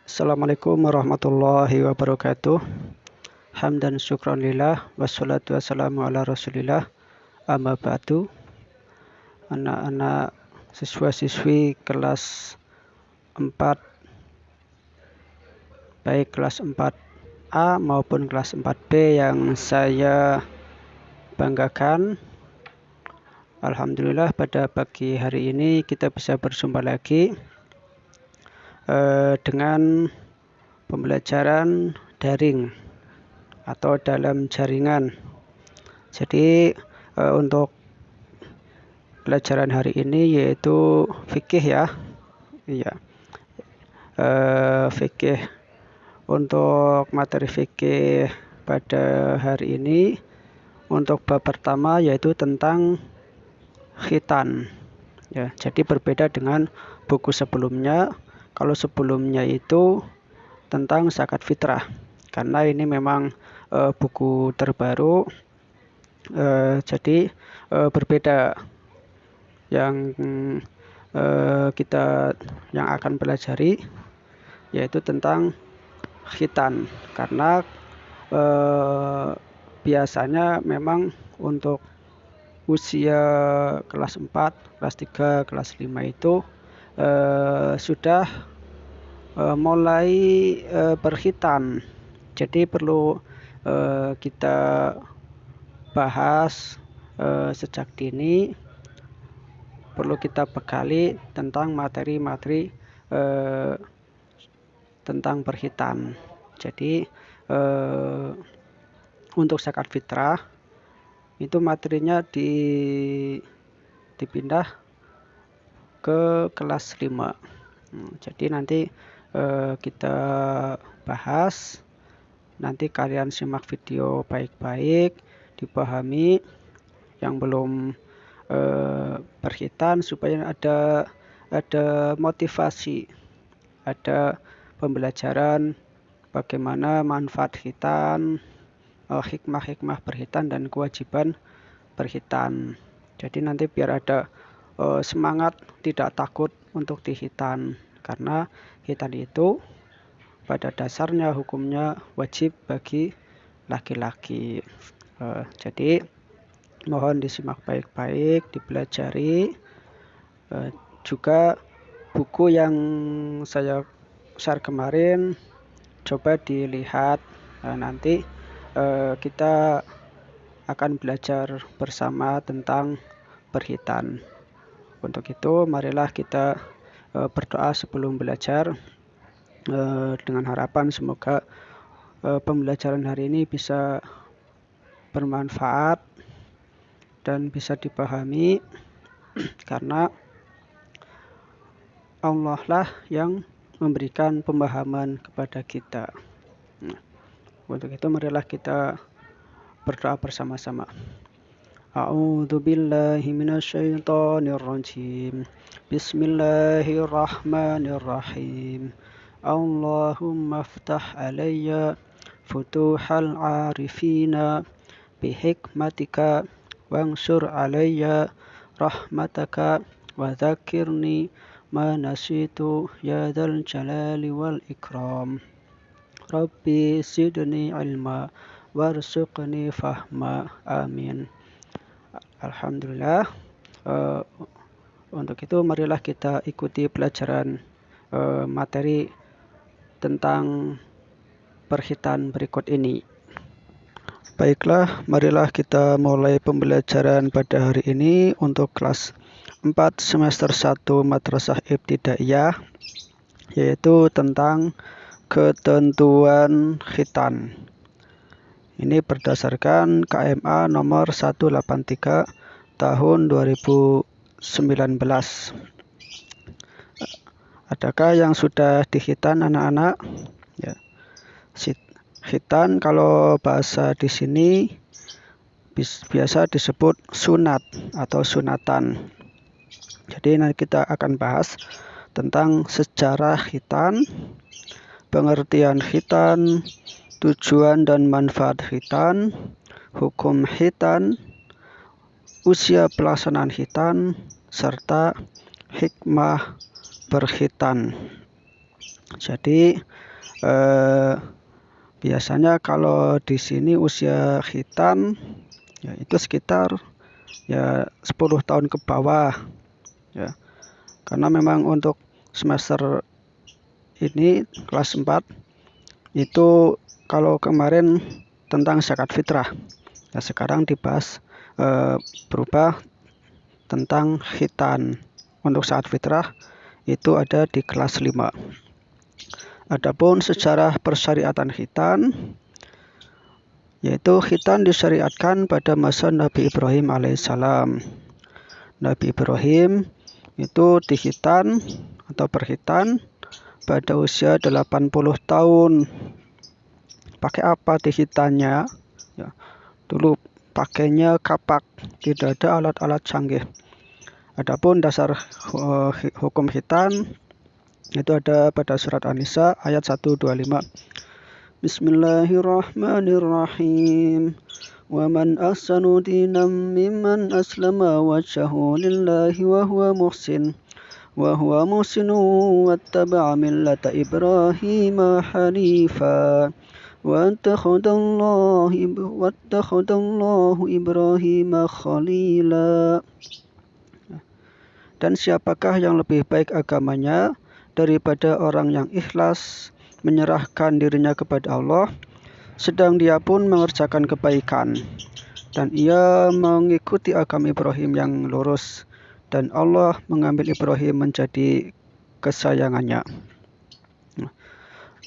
Assalamualaikum warahmatullahi wabarakatuh. Hamdan syukran lillah wassalatu wassalamu ala rasulillah. Amma ba'du. Anak-anak siswa-siswi kelas 4, baik kelas 4A maupun kelas 4B yang saya banggakan. Alhamdulillah pada pagi hari ini kita bisa berjumpa lagi dengan pembelajaran daring atau dalam jaringan. Jadi untuk pelajaran hari ini yaitu fikih ya. Iya. Fikih, untuk materi fikih pada hari ini untuk bab pertama yaitu tentang khitan. Ya, jadi berbeda dengan buku sebelumnya. Kalau sebelumnya itu tentang zakat fitrah, karena ini memang buku terbaru, jadi berbeda. Yang kita yang akan pelajari yaitu tentang khitan, karena biasanya memang untuk usia kelas 4, kelas 3, kelas 5 itu sudah mulai berkhitan. Jadi perlu kita bahas sejak dini, perlu kita bekali tentang materi-materi tentang berkhitan. Jadi untuk zakat fitrah itu materinya dipindah ke kelas 5. Jadi nanti kita bahas, nanti kalian simak video baik-baik, dipahami yang belum berkhitan supaya ada motivasi, ada pembelajaran bagaimana manfaat khitan, hikmah-hikmah berkhitan dan kewajiban berkhitan. Jadi nanti biar ada semangat, tidak takut untuk dikhitan, karena khitan itu pada dasarnya hukumnya wajib bagi laki-laki. Jadi mohon disimak baik-baik, dipelajari. Juga buku yang saya share kemarin coba dilihat. Nanti kita akan belajar bersama tentang berkhitan. Untuk itu marilah kita berdoa sebelum belajar, dengan harapan semoga pembelajaran hari ini bisa bermanfaat dan bisa dipahami, karena Allah lah yang memberikan pemahaman kepada kita. Untuk itu marilah kita berdoa bersama-sama. A'udzu billahi minasyaitonir rajim. Bismillahirrahmanirrahim. Allahumma aftah alayya futuhal arifina bihikmatika wansur alayya rahmataka wa dzakirni ma nasitu ya dzal jalali wal ikram. Rabbi zidni ilma warzuqni fahma. Amin. Alhamdulillah. Untuk itu marilah kita ikuti pelajaran materi tentang berkhitan berikut ini. Baiklah, marilah kita mulai pembelajaran pada hari ini untuk kelas 4 semester 1 Madrasah Ibtidaiyah, yaitu tentang ketentuan khitan. Ini berdasarkan KMA nomor 183 tahun 2019. Adakah yang sudah dikhitan anak-anak? Ya. Khitan kalau bahasa di sini biasa disebut sunat atau sunatan. Jadi nanti kita akan bahas tentang sejarah khitan, pengertian khitan, tujuan dan manfaat khitan, hukum khitan, usia pelaksanaan khitan, serta hikmah berkhitan. Jadi biasanya kalau di sini usia khitan ya itu sekitar ya 10 tahun ke bawah ya. Karena memang untuk semester ini kelas 4 itu kalau kemarin tentang zakat fitrah. Nah, sekarang dibahas berubah tentang khitan. Untuk zakat fitrah itu ada di kelas 5. Adapun sejarah persyariatan khitan, yaitu khitan disyariatkan pada masa Nabi Ibrahim alaihissalam. Nabi Ibrahim itu dikhitan atau berkhitan pada usia 80 tahun. Pakai apa dikhitannya? Ya, dulu pakainya kapak, tidak ada alat-alat canggih. Adapun dasar hukum khitan itu ada pada surat An-Nisa ayat 125. Bismillahirrahmanirrahim. Wa man ahsanu dinan mimman aslama wajhahu lillahi wa huwa muhsin wattaba'a millata Ibrahim hanifa wattakhadallahu Ibrahim khalila. Dan siapakah yang lebih baik agamanya daripada orang yang ikhlas menyerahkan dirinya kepada Allah, sedang dia pun mengerjakan kebaikan, dan ia mengikuti agama Ibrahim yang lurus, dan Allah mengambil Ibrahim menjadi kesayangannya.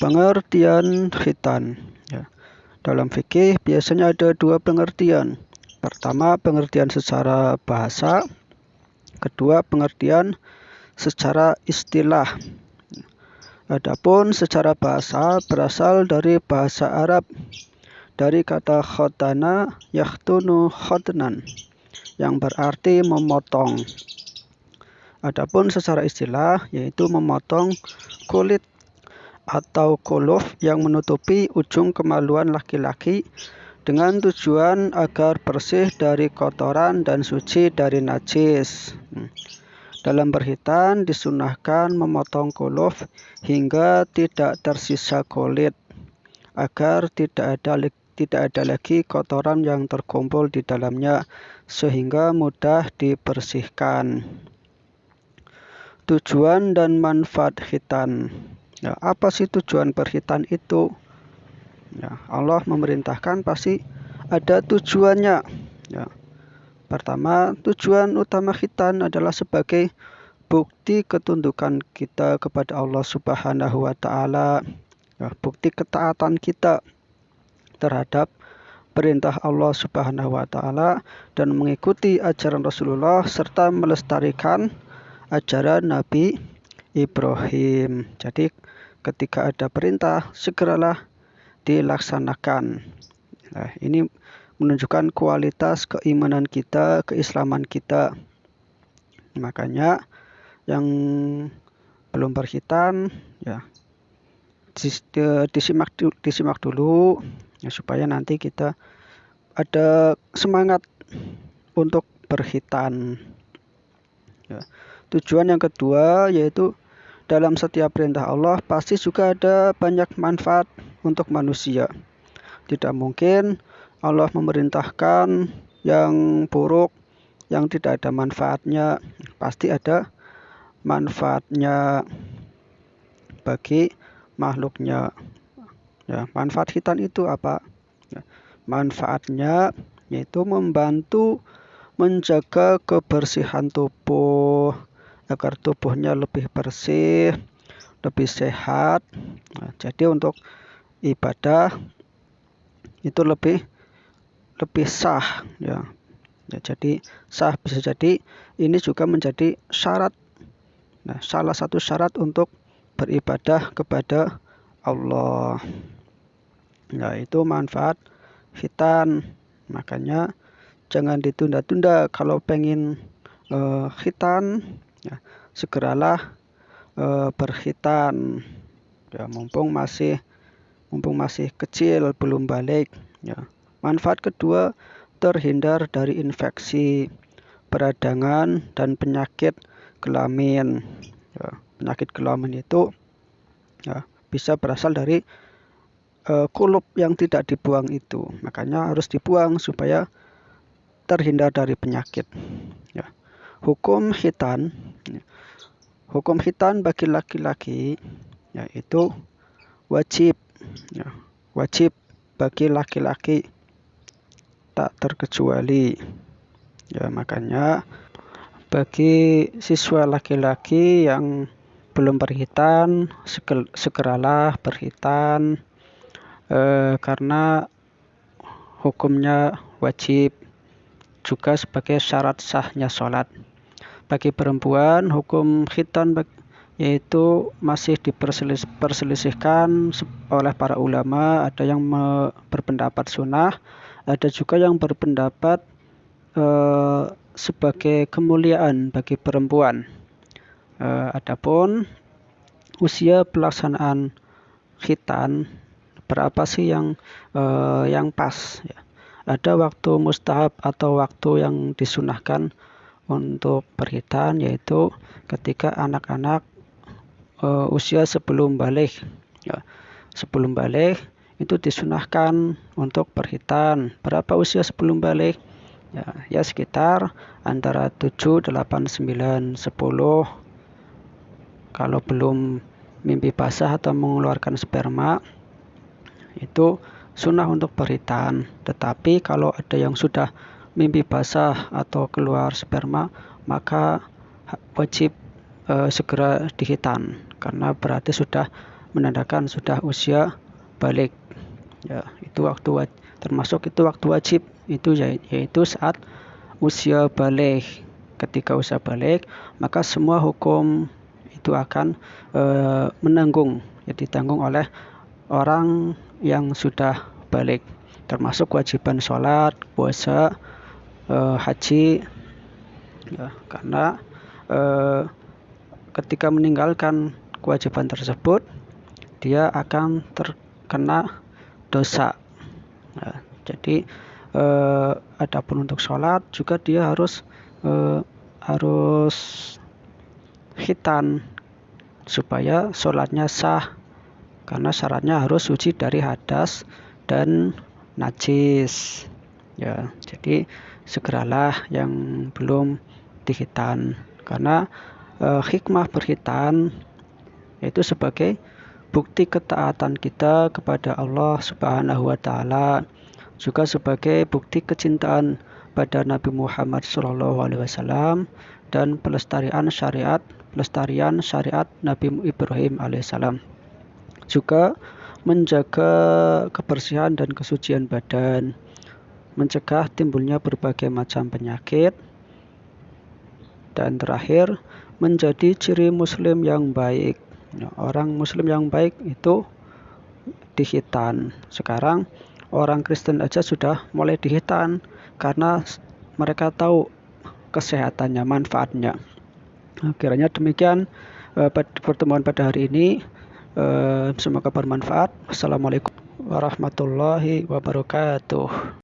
Pengertian khitan ya. Dalam fikih biasanya ada dua pengertian. Pertama, pengertian secara bahasa. Kedua, pengertian secara istilah. Adapun secara bahasa berasal dari bahasa Arab, dari kata khotana yakhtunu khotnan, yang berarti memotong. Adapun secara istilah yaitu memotong kulit atau kuluf yang menutupi ujung kemaluan laki-laki dengan tujuan agar bersih dari kotoran dan suci dari najis. Dalam berkhitan disunahkan memotong kuluf hingga tidak tersisa kulit, agar tidak ada lagi kotoran yang terkumpul di dalamnya, sehingga mudah dibersihkan. Tujuan dan manfaat khitan. Ya, apa sih tujuan berkhitan itu? Ya, Allah memerintahkan pasti ada tujuannya. Ya. Pertama, tujuan utama khitan adalah sebagai bukti ketundukan kita kepada Allah Subhanahu wa Ta'ala. Ya, bukti ketaatan kita terhadap perintah Allah Subhanahu wa Ta'ala dan mengikuti ajaran Rasulullah serta melestarikan ajaran Nabi Ibrahim. Jadi ketika ada perintah, segeralah dilaksanakan. Nah, ini menunjukkan kualitas keimanan kita, keislaman kita. Makanya yang belum berkhitan ya disimak dulu ya, supaya nanti kita ada semangat untuk berkhitan. Ya. Tujuan yang kedua yaitu dalam setiap perintah Allah pasti juga ada banyak manfaat untuk manusia. Tidak mungkin Allah memerintahkan yang buruk, yang tidak ada manfaatnya. Pasti ada manfaatnya bagi makhluknya. Ya, manfaat khitan itu apa? Ya, manfaatnya yaitu membantu menjaga kebersihan tubuh, agar tubuhnya lebih bersih, lebih sehat. Nah, jadi untuk ibadah itu lebih sah ya. Ya, jadi sah, bisa jadi ini juga menjadi syarat. Nah, salah satu syarat untuk beribadah kepada Allah. Nah, itu manfaat khitan. Makanya jangan ditunda-tunda kalau pengen khitan ya, segeralah berkhitan ya, mumpung masih kecil, belum balik ya. Manfaat kedua, terhindar dari infeksi, peradangan dan penyakit kelamin ya. Penyakit kelamin itu Ya, bisa berasal dari kulup yang tidak dibuang itu. Makanya harus dibuang supaya terhindar dari penyakit. Ya. Hukum khitan, ya. Hukum khitan bagi laki-laki yaitu wajib, ya. Wajib bagi laki-laki tak terkecuali. Ya, makanya bagi siswa laki-laki yang belum berkhitan, segeralah berkhitan karena hukumnya wajib, juga sebagai syarat sahnya sholat. Bagi perempuan, hukum khitan yaitu masih diperselisihkan oleh para ulama. Ada yang berpendapat sunnah, ada juga yang berpendapat sebagai kemuliaan bagi perempuan. Adapun usia pelaksanaan khitan, berapa sih yang pas? Ya. Ada waktu mustahab atau waktu yang disunahkan untuk berkhitan, yaitu ketika anak-anak usia sebelum balik. Ya. Sebelum balik itu disunahkan untuk berkhitan. Berapa usia sebelum balik? Ya sekitar antara 7, 8, 9, 10. Kalau belum mimpi basah atau mengeluarkan sperma, itu sunnah untuk berkhitan. Tetapi kalau ada yang sudah mimpi basah atau keluar sperma, maka wajib segera dikhitan, karena berarti sudah menandakan sudah usia balik. Ya, itu termasuk itu waktu wajib, itu yaitu saat usia balik. Ketika usia balik, maka semua hukum itu akan menanggung, ditanggung oleh orang yang sudah balik, termasuk kewajiban sholat, puasa, haji, ya, karena ketika meninggalkan kewajiban tersebut, dia akan terkena dosa. Ya, jadi adapun untuk sholat juga dia harus khitan supaya sholatnya sah, karena syaratnya harus suci dari hadas dan najis. Ya, jadi segeralah yang belum dikhitan, karena hikmah berkhitan yaitu sebagai bukti ketaatan kita kepada Allah Subhanahu wa taala, juga sebagai bukti kecintaan pada Nabi Muhammad SAW dan pelestarian syariat Nabi Ibrahim alaihissalam. Juga menjaga kebersihan dan kesucian badan, mencegah timbulnya berbagai macam penyakit, dan terakhir menjadi ciri muslim yang baik. Orang muslim yang baik itu dikhitan. Sekarang orang Kristen aja sudah mulai dikhitan karena mereka tahu kesehatannya, manfaatnya. Kiranya demikian pertemuan pada hari ini. Semoga bermanfaat. Assalamualaikum warahmatullahi wabarakatuh.